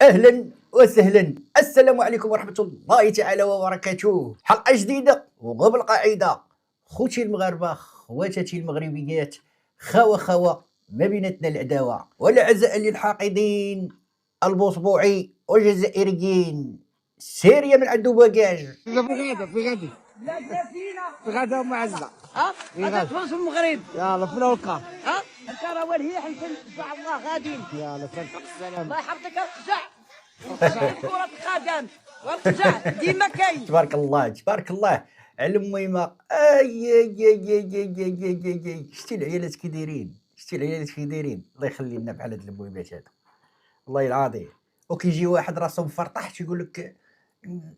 اهلا وسهلا، السلام عليكم ورحمه الله تعالى وبركاته. حلقه جديده وبالقاعده خوتي المغاربه خواتاتي المغربيات، خوا ما بيناتنا العداوه والعزاء للحاقدين البصبوعي والجزائريين. سيريا من عنده باكاج. في غادي لا فينا في غدا ام عزه. في هذا غادي تونس المغرب. يلا فينا والكار. الكروان هي حنفل ان شاء الله غاديين. يلا تنفق السلام. الله يحفظك ارجع كرة القدم وارجع ديما كاين. تبارك الله تبارك الله على الميمه. اي شتي العيالات كي دايرين، شتي العيالات كي دايرين. الله يخلي لنا بحال هاد الميمات هذا، والله العظيم. وكيجي واحد راسو مفرطح تيقول لك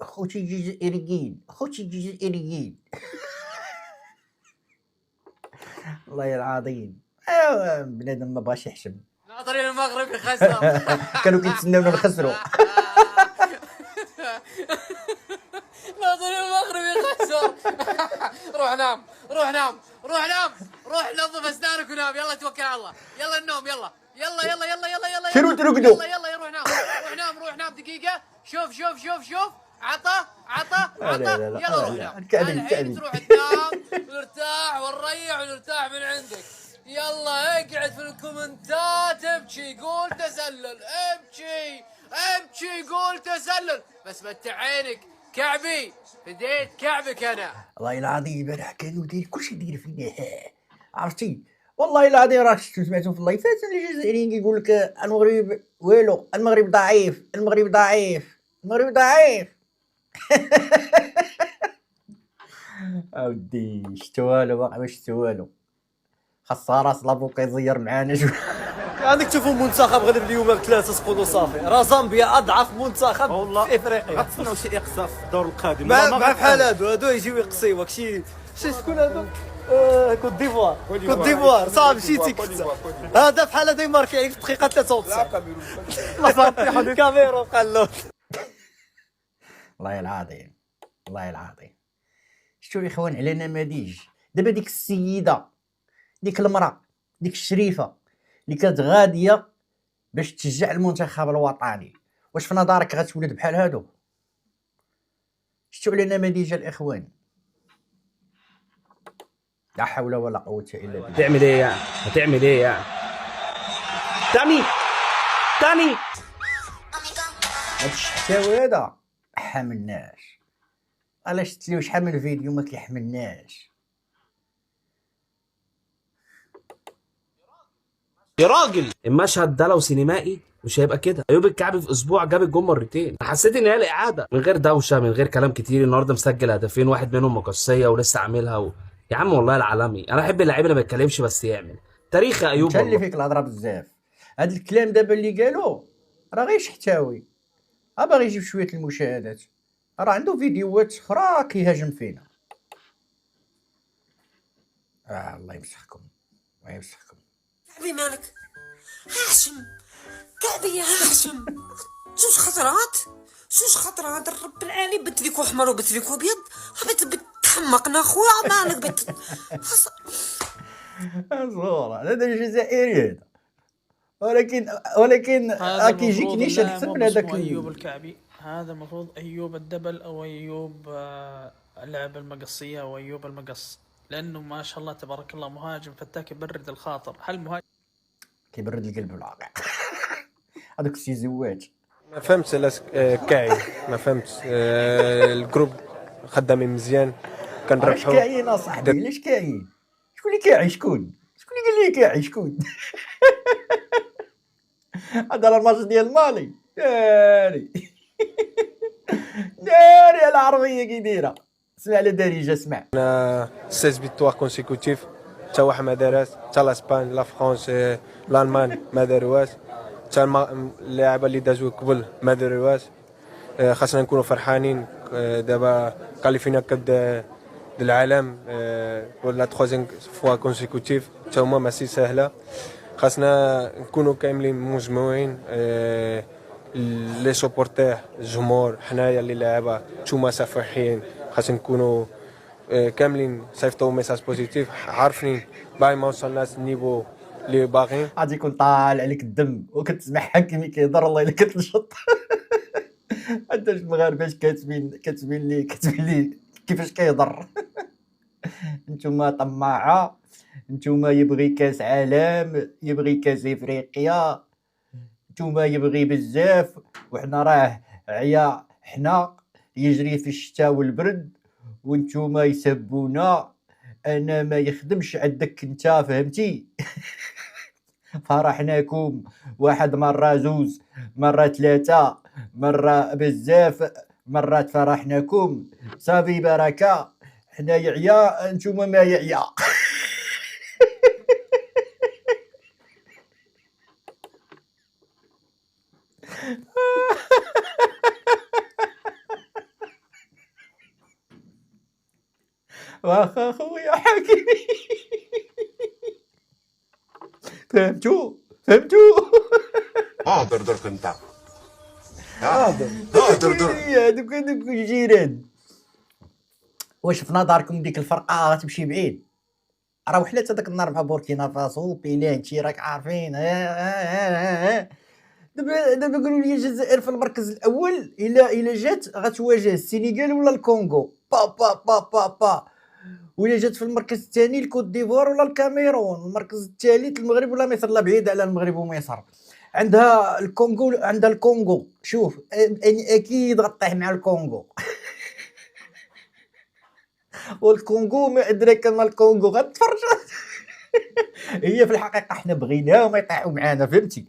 خوتي الجزائريين، خوتي الجزائريين. والله العظيم بنادم ما بغاش يحشم. ناظرين المغرب يخسر. كانوا كيتسناونا نخسروا. ناظرين المغرب يخسر. روح نام روح نام روح نام روح نظف اسنانك ونام. يلا توكل على الله. يلا النوم. يلا يلا يلا يلا يلا يلا سيروا ترقدوا. يلا يلا روح نام روح نام روح نام دقيقة. شوف عطا يلا روح نام. الحين تروح تنام ونرتاح ونريح ونرتاح من عندك. يلا اقعد في الكومنتات ابكي قول تسلل، ابكي قول تسلل، بس متع عينك. كعبي فديت كعبك انا. والله العظيم انا كانوا داير كلشي داير فينا، عرفتي؟ والله العظيم راك شفتو سمعتو في اللايفات الجزائريين كيقول لك المغرب والو، المغرب ضعيف، المغرب ضعيف، المغرب ضعيف. اودي شتو والو، باقي ما شتو والو. خاصها راس لافوكا يزير معانا شويه. عندك تشوفوا المنتخب غلب اليوم بثلاثة سقوط صافي. راه زامبيا اضعف منتخب في افريقيا. غتسناو شي اقصاء في الدور القادم مع بحال هادو يجيو يقصيوك شي شكون هادو؟ كوت ديفوار صافي شي تيكت. هذا بحال هذا يماركي عليك في الدقيقة 93. كاميرون قال له. والله العظيم والله العظيم. شتو الاخوان على نماذج دابا. ديك السيده، ديك المراه، ديك الشريفه اللي كانت غاديه باش تشجع المنتخب الوطني، واش في نظرك غتولد بحال هادو؟ شتو على نماذج الاخوان؟ لا حول ولا قوه الا بالله. هتعمل ايه يعني؟ هتعمل ايه يعني؟ تاني هاد الشحتاوي هذا حملناش. علاش تليو شحال من فيديو ما كيحملناش. يا راجل، المشهد ده لو سينمائي مش هيبقى كده. ايوب الكعبي في اسبوع جاب الجون مرتين. حسيت ان هي الاعاده من غير دوشه من غير كلام كتير. النهارده مسجل هدفين، واحد منهم مقصيه ولسه عاملها يا عم والله العالمي انا احب اللعيب اللي ما يتكلمش بس يعمل. تاريخ يا ايوب انت اللي والله. فيك الهضره بزاف. هاد الكلام دابا اللي قالوا راه غير شحتاوي، باغي يجيب شويه المشاهدات. راه عنده فيديوهات اخرى كيهاجم فينا. الله يمسحكم الله يمسحكم. كعبي مالك هاشم؟ كعبي يا هاشم زوج خطرات الرب العالي بت ليك احمر وبت ليك ابيض. بتحمقنا خويا مالك صغيره هذا الجزائري هذا، ولكن كيجيك نيشان احسن من هذاك ايوب الكعبي. هذا المفروض ايوب الدبل او ايوب اللعب المقصيه او ايوب المقص، لانه ما شاء الله تبارك الله مهاجم فتاك يبرد الخاطر. هل مهاجم كيبرد القلب والعقل. هذاك السي زواج. ما فهمتش كاعي، ما فهمتش الجروب خدامين مزيان علاش كنربحوا. كاين اصاحبي؟ علاش كاين؟ شكون اللي كاعي؟ شكون اللي قال لي كاعي؟ شكون؟ هذا راه الماتش ديال مالي. داري العربيه كي دايره. اسمع على دارجه، اسمع. 16 فيكتوار كونسيكوتيف، حتى واحد ما دارهاش، حتى لاسبان لا فرنسا الالمان ما داروهاش، حتى اللاعبين اللي دازوا قبل ما داروهاش. خاصنا نكونوا فرحانين. دابا كاليفينا كاب ديال العالم ولا 3 فوا كونسيكوتيف، حتى هما ماشي سهله. خاصنا نكونوا كاملين مجموعين، لي سوبورتير الجمهور حنايا اللي لاعبه نتوما صافحين. خاصنا نكونوا كاملين صيفطوا ميساج بوزيتيف، عارفين باغي ما وصلناش النيفو اللي باغيين. غادي يكون طالع عليك الدم وكتسمع حكيمي كيهضر والله الا كتنشط. انت المغاربه كاتبين لي كيفاش كيهضر. نتوما طماعه، نتوما يبغي كاس عالم، يبغي كاس افريقيا، نتوما يبغي بزاف، وحنا راه عيا حنا يجري في الشتاء والبرد، وانتوما يسبونا. انا ما يخدمش عندك انت، فهمتي؟ فرحناكم واحد مرة، زوز مرة، ثلاثة مرة، بزاف مرات فرحناكم. صافي بركة، حنا يعيا انتوما ما يعيا. واخا خويا حكيمي. فهمتوا؟ اهدر درك انت. هادوك الجيران. واش في نظركم ديك الفرقه غتمشي بعيد؟ راه وحلات هذاك النهار مع بوركينا فاسو بيلانتي، راك عارفين. دابا قالوا لي الجزائر في المركز الاول، الا جات غتواجه السينيغال ولا الكونغو، با. ولا جات في المركز الثاني الكوت ديفوار ولا الكاميرون، المركز الثالث المغرب ولا مصر. لا بعيد على المغرب ومصر، عندها الكونغو. شوف اكيد غطيح مع الكونغو. والكونغو ما ادراك ما الكونغو، غتفرج. هي في الحقيقه حنا بغيناهم يطيحوا معانا، فهمتي؟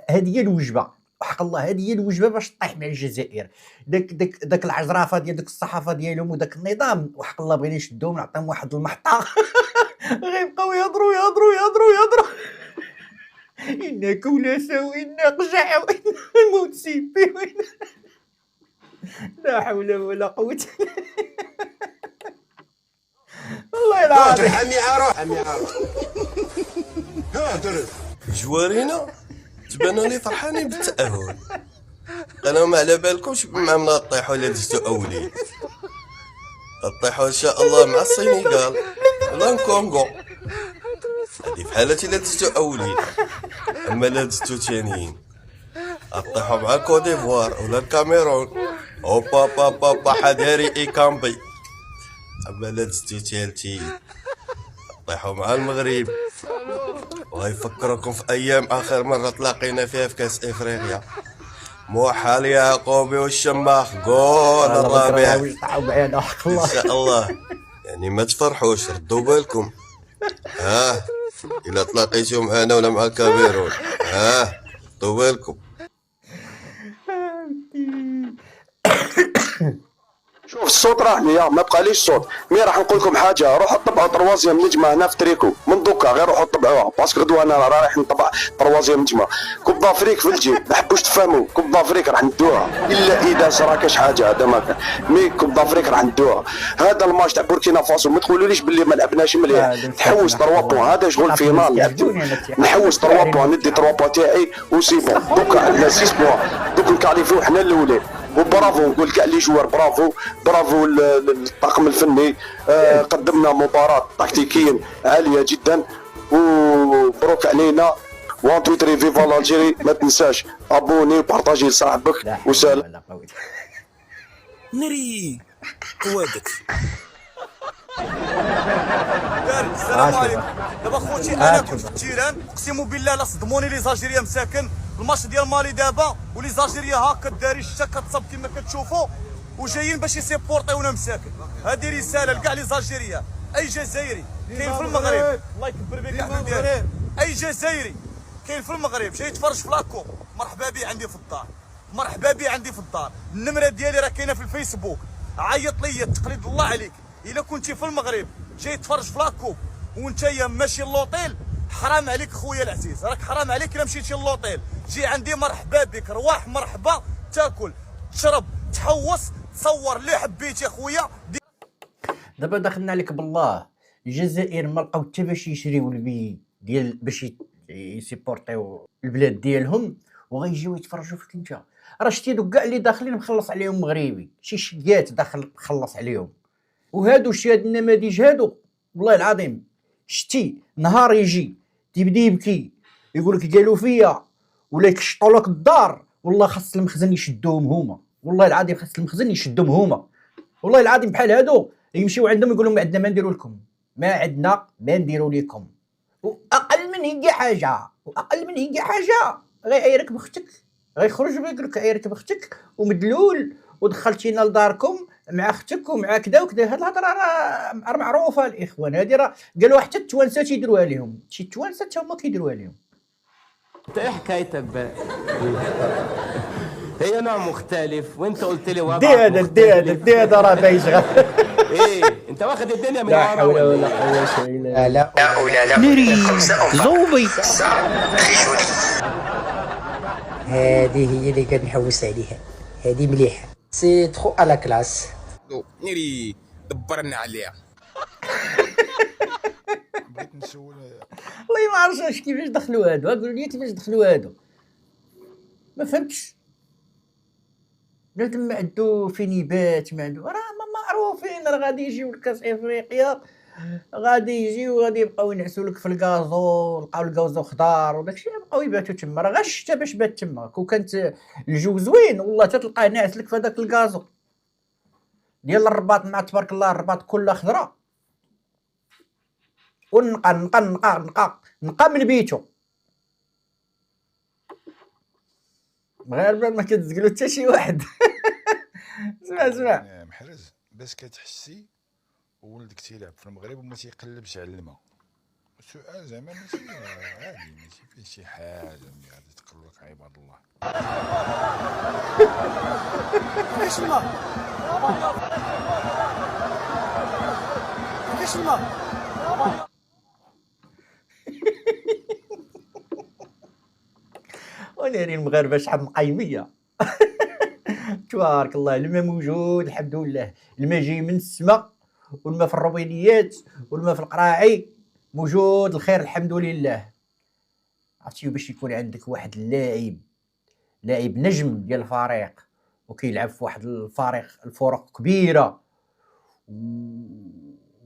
هذه هي الوجبه، وحق الله هذه هي الوجبه باش تطيح مع الجزائر. داك العجرافه ديال داك الصحافه ديالهم وداك النظام، وحق الله بغينا نشدوهم نعطيهم واحد المحطه. غيبقاو يهضروا. إنا كولاسة وإنا قجع وإنا موت سيبي وإنا. لا حول ولا قوة. والله العظيم. حمي عروح. هادر جوارينا تبانوا لي فرحانين بالتأهل. انا ما على بالكمش مع من غطيحوا الا دزتو اولين. غطيحوا ان شاء الله مع السنغال ولا الكونغو، هادي في حالة الا دزتو اولين. اما الا دزتو ثانيين غطيحوا مع الكوت ديفوار ولا الكاميرون، اوبا حداري ايكامبي. اما الا دزتو ثالثين غطيحوا مع المغرب، وغيفكركم في ايام اخر مره تلاقينا فيها في كاس افريقيا. موحل يعقوبي والشماخ جول الرابع ان شاء الله. يعني ما تفرحوش، ردوا بالكم. الا تلاقيتو معنا ولا مع الكاميرون، ردوا بالكم. شوف الصوت راح ليا، ما بقى ليش صوت. مي راح نقول لكم حاجه، روحوا طبعوا طروازيام نجمه هنا في تريكو من دوكا، غير روحوا طبعوها باسكو غدوه انا رايح نطبع طروازيام نجمه. كوب دافريك في الجيب، ما حبوش تفهموا. كوب دافريك راح ندوها الا اذا صرا كاش حاجه، هذا ما كان. مي كوب دافريك راح ندوها. هذا الماتش تاع بوركينا فاسو ما تقولوليش باللي ما لعبناش مليح. تحوس 3 بوان، هذا شغل فينال لعبتو. نحوس 3 بوان، ندي 3 بوان تاعي وسي بون. دوكا على 6 بوان، دوك نكاليفيو حنا الاولين. وبرافو نقول كاع لي جوار، برافو الطاقم الفني. قدمنا مباراة تكتيكيا عالية جدا، وبروك علينا. 1 2 3 فيفا لالجيري. ما تنساش ابوني وبارطاجي لصاحبك وسلام. نري وادك. السلام عليكم. دابا خوتي انا كنت في التيران، اقسم بالله لا صدموني لي زالجيريا مساكن. الماتش ديال مالي دابا ولي زالجيريا هاكا داري الشتا كتصب كما كتشوفوا، وجايين باش يسيبورطيونا مساكن. هذه رساله لكاع لي زالجيريا. اي جزائري كاين في المغرب، الله يكبر بك احمد ديالي، اي جزائري كاين في المغرب جاي يتفرج في لاكو، مرحبا بي عندي في الدار، مرحبا بي عندي في الدار. النمره ديالي راه كاينه في الفيسبوك. عيط لي التقليد الله عليك. الا كنتي في المغرب جاي تفرج في لاكو وانت ماشي لوطيل، حرام عليك خويا العزيز، راك حرام عليك الا مشيتي لوطيل. جي عندي مرحبا بك، رواح مرحبا، تاكل تشرب تحوص تصور اللي حبيتي خويا. دابا دخلنا عليك بالله، الجزائر ما لقاو حتى باش يشريو البي ديال باش يسيبورطيو البلاد ديالهم، وغيجيو يتفرجوا فيك انت. راه شتي دوك كاع اللي داخلين مخلص عليهم مغربي، شي شيات داخل مخلص عليهم. وهادو شي هاد النماذج هادو والله العظيم، شتي نهار يجي تيبدا يبكي يقول لك قالوا فيا ولا يكشطوا لك الدار. والله خاص المخزن يشدوهم هما، والله العظيم خاص المخزن يشدوهم هما، والله العظيم بحال هادو يمشيو عندهم يقول لهم ما عندنا ما نديروا لكم، ما عندنا ما نديروا لكم. واقل من هي حاجه، واقل من هي حاجه غيعيرك بختك، غيخرج ويقول لك عيرك بختك ومدلول ودخلتينا لداركم مع اختك ومع كذا وكذا. هاد الهضره راه معروفه الاخوان، هادي راه قالوا حتى التوانسه تيديروها لهم، شي التوانسه حتى هما كيديروها لهم. انت ايه حكايتك بقى؟ هي نوع مختلف وانت قلت لي وضع دي هذا راه بايش ايه انت واخد الدنيا من لا ورا حول ولا ولا إيه؟ قوه الا بالله. ناري زوبي. هذه هي اللي كنحوس عليها، هذه مليحه، سي تخو على كلاس. نيري دبرنا عليها. بغيت نسول والله ما عرفتش كيفاش دخلوا هادو، قولوا لي كيفاش دخلوا هادو، ما فهمتش. بنادم ما عندو فين يبات، ما عندو، راه معروفين راه غادي يجيو لكاس افريقيا، غادي يجيو غادي يبقاو ينعسوا لك في الكازو، لقاو الكازو خضار وداكشي، بقاو يباتوا تما. راه غير الشتا باش بات تما، كون كانت الجو زوين والله تلقاه ناعس لك في هذاك الكازو ديال الرباط. مع تبارك الله الرباط كلها خضراء، ونقى نقى نقى نقى نقى من بيتو، غير ما كتزقلو حتى شي واحد. اسمع محرز باش كتحسي وولدك تيلعب في المغرب وما تيقلبش على الماء. السؤال زعما ماشي عادي، ماشي فيه شي حاجه ملي غادي تقول لك عباد الله. كيفاش الماء؟ كيفاش الماء؟ وناري المغاربه شحال مقايميه. تبارك الله، الماء موجود الحمد لله، الماء جاي من السماء، والماء في الروبينيات والماء في القراعي موجود، الخير الحمد لله. عرفتي باش يكون عندك واحد لاعب نجم ديال الفريق وكيلعب في واحد الفرق كبيره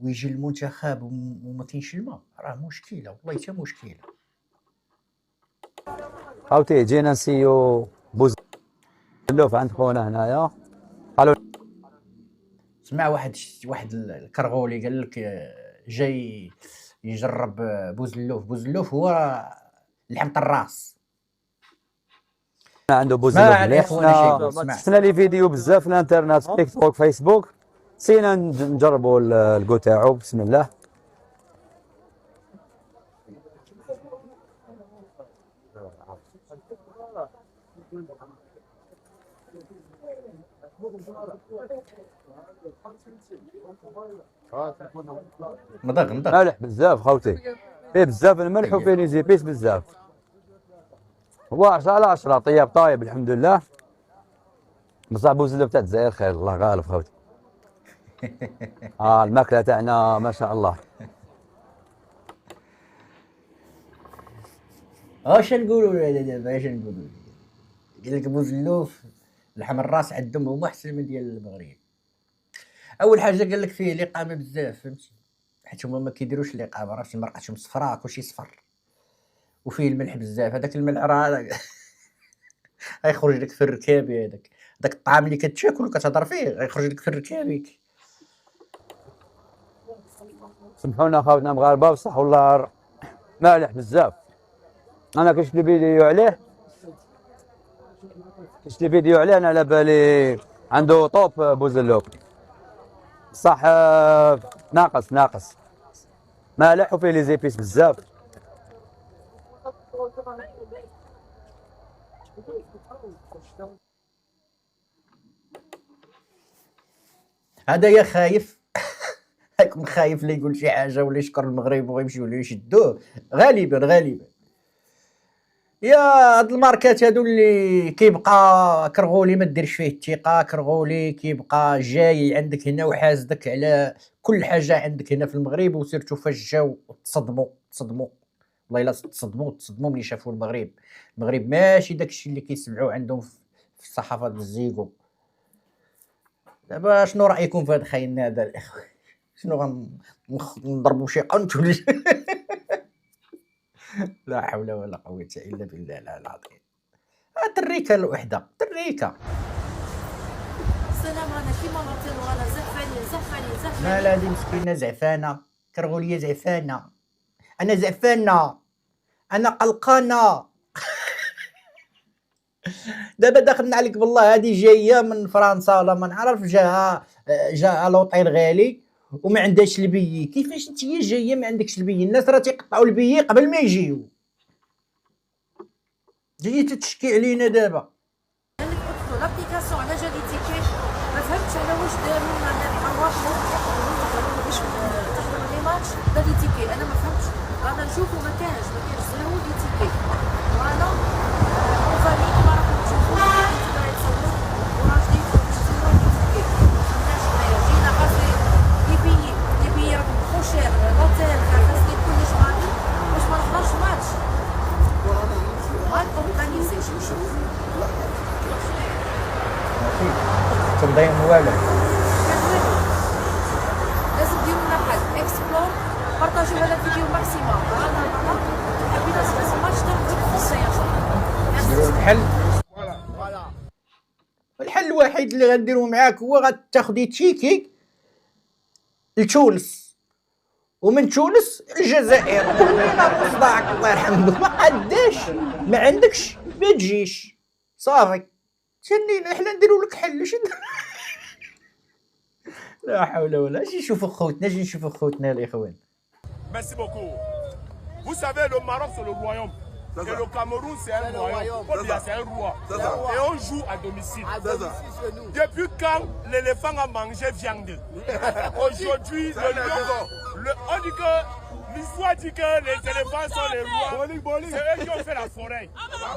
ويجي المنتخب وما كاينش الماء، راه مشكله والله حتى مشكله. خوتي جينا نسيو بوزلوف عند خونا هنايا. قالوا سمع واحد الكرغولي قال لك جاي يجرب بوزلوف هو لحم الراس. عنده بوزلوف شفنا لي فيديو بزاف في الانترنت، في تيك توك فيسبوك، سينا نجربوا الكو تاعو. بسم الله. مضغ مالح بزاف خوتي، فيه بزاف الملح وفيه لي زيبيس بزاف. هو 10 على 10 طيب الحمد لله. بصح بوزلوف تاع الجزائر خير، الله غالب خوتي. الماكله تاعنا ما شاء الله. اش نقولوا دابا، اش نقولوا؟ قال لك بوزلوف لحم الراس عندهم هما احسن من ديال المغرب. اول حاجه قال لك فيه الاقامه بزاف، فهمتي، حيت هما ما كيديروش الاقامه، راه شي مرقاتهم صفراء كلشي صفر، وفيه الملح بزاف. هذاك الملح راه غيخرج لك في الركابي، هذاك الطعام اللي كتاكل وكتهضر فيه غيخرج لك في الركابي. سمحونا خوتنا مغاربه بصح والله مالح بزاف. انا كشفت لي فيديو عليه، انا على بالي عنده طوب بوزلوف، صح ناقص مالح وفيه لي زيبيس بزاف. هذا يا خايف يكون خايف لا يقول شي حاجه ولا يشكر المغرب ويمشيو له يشدوه غالبا. يا هاد الماركات هادو اللي كيبقى كرغولي ما ديرش فيه الثقه، كرغولي كيبقى جاي عندك هنا وحاسدك على كل حاجه عندك هنا في المغرب، وسيرتو فاش جاو تصدموا والله الا تصدموا ملي شافوا المغرب ماشي داكشي اللي كيسمعوه عندهم في الصحافه بالزيكو. دابا شنو رايكم في هاد خايننا هذا الاخوان؟ شنو غنضربوا شي قنت ولا لا حول ولا قوة إلا بالله العظيم. تريكة الوحدة تريكة. السلام انا كيما نطير وانا زعفاني لا دي مسكينة زعفانة، كرغولية زعفانة، أنا زعفانة، أنا قلقانة. دابا داخلنا عليك بالله، هذه جاية من فرنسا ولا ما نعرف، جاها لوطيل غالي وما عندهاش البي. كيفاش نتيا جاية ما عندكش البي؟ الناس راه تيقطعوا البي قبل ما يجيو، جاية تتشكي علينا دابا. قال لك ادخلوا لابليكاسيون على جالي تيكي، ما فهمتش على واش داروا لنا نروحوا باش تحضروا لي ماتش جالي تيكي. انا ما فهمتش، رانا نشوفوا ما كانش زيرو لي تيكي. وانا وفاني كيما راكم تشوفوا تقدروا تصوروا وراجلين زيرو لي تيكي. فهمناش حنايا جينا قاسي لي بيي راكم ترو شير، لوتيل خاصني كلش غالي باش ما نحضرش ماتش. ما اورغانيزيش نشوف تنظيم والو، لازم ديروا لنا حل اكسبلور، بارطاجيو هذا الفيديو ماكسيموم. رانا حبينا نسمع ماتش تاع نديرو الحل. الحل الوحيد اللي غنديرو معاك هو غتاخدي تيكي لتونس، ومن تونس الجزائر. كلنا صداعك الله يرحمك، ما قداش ما عندكش ما تجيش صافي. تنينا حنا نديرو لك حل. لا حول ولا. اجي نشوفوا خوتنا الاخوان. Merci beaucoup. Vous savez, le Maroc, c'est le royaume. Et le Cameroun, c'est un royaume. C'est un roi. Et on joue à domicile. Depuis quand l'éléphant a mangé viande? Aujourd'hui, on dit que l'histoire dit que les éléphants sont les rois. C'est eux qui ont fait la forêt.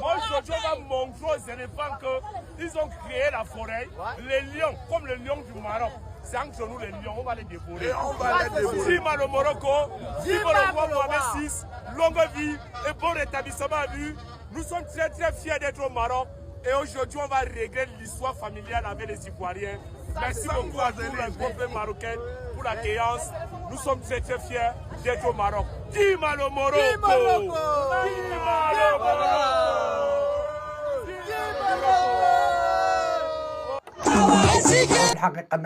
Moi, aujourd'hui, on va montrer aux éléphants qu'ils ont créé la forêt. Les lions, comme le lion du Maroc. C'est entre nous les lions, on va les dévorer. Et on va les dévorer. Vive le Morocco, vive le roi Mohamed VI, longue vie et bon rétablissement à lui. Nous sommes très très fiers d'être au Maroc et aujourd'hui on va régler l'histoire familiale avec les Ivoiriens. Merci beaucoup à tout le peuple marocain pour l'accueillance. Nous sommes très très fiers d'être au Maroc. Vive le Morocco! Vive le Morocco! الحقيقة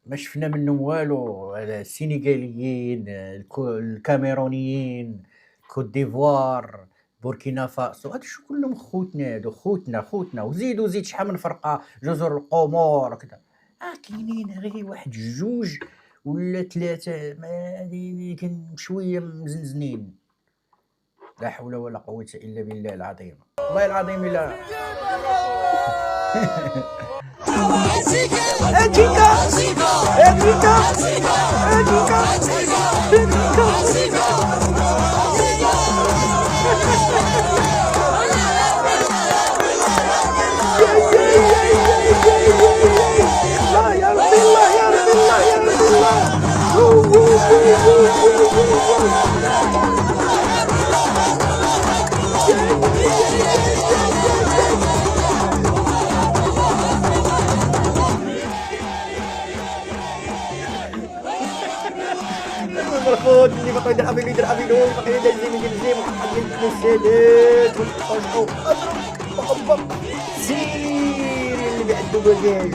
ما شفنا منهم والو. السينيغاليين، الكاميرونيين، كوت ديفوار، بوركينا فاسو، هادو شو كلهم خوتنا. هادو خوتنا وزيد شحال من فرقة، جزر القمر كذا. كاينين غير واحد جوج ولا ثلاثة هادي كان شوية مزنزنين. لا حول ولا قوة إلا بالله العظيم. والله العظيم إلا الخوت اللي بقى يدير ابيلو بقى يدير زي وحق الكنيسات والقشطو اضرب سير اللي بيعدو بجاج.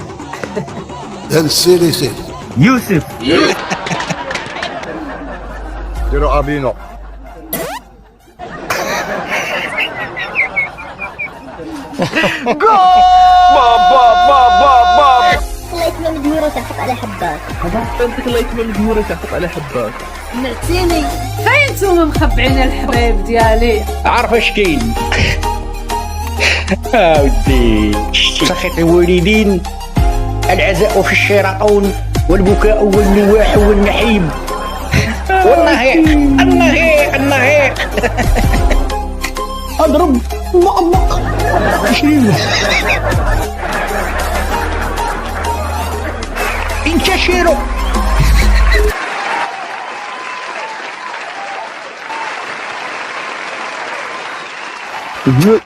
السيري يوسف ديروا ابينو. بابا اللايكمه مدموره تحط على حبات. فهمتك اللايكمه مدموره تحط على حبات. سمعتيني؟ فين نتوما مخبعين الحبايب ديالي؟ عارف اش كاين؟ ودي سخط الوالدين، العزاء في الشراؤون والبكاء والنواح والنحيب والنهيق اضرب مطبق انتشروا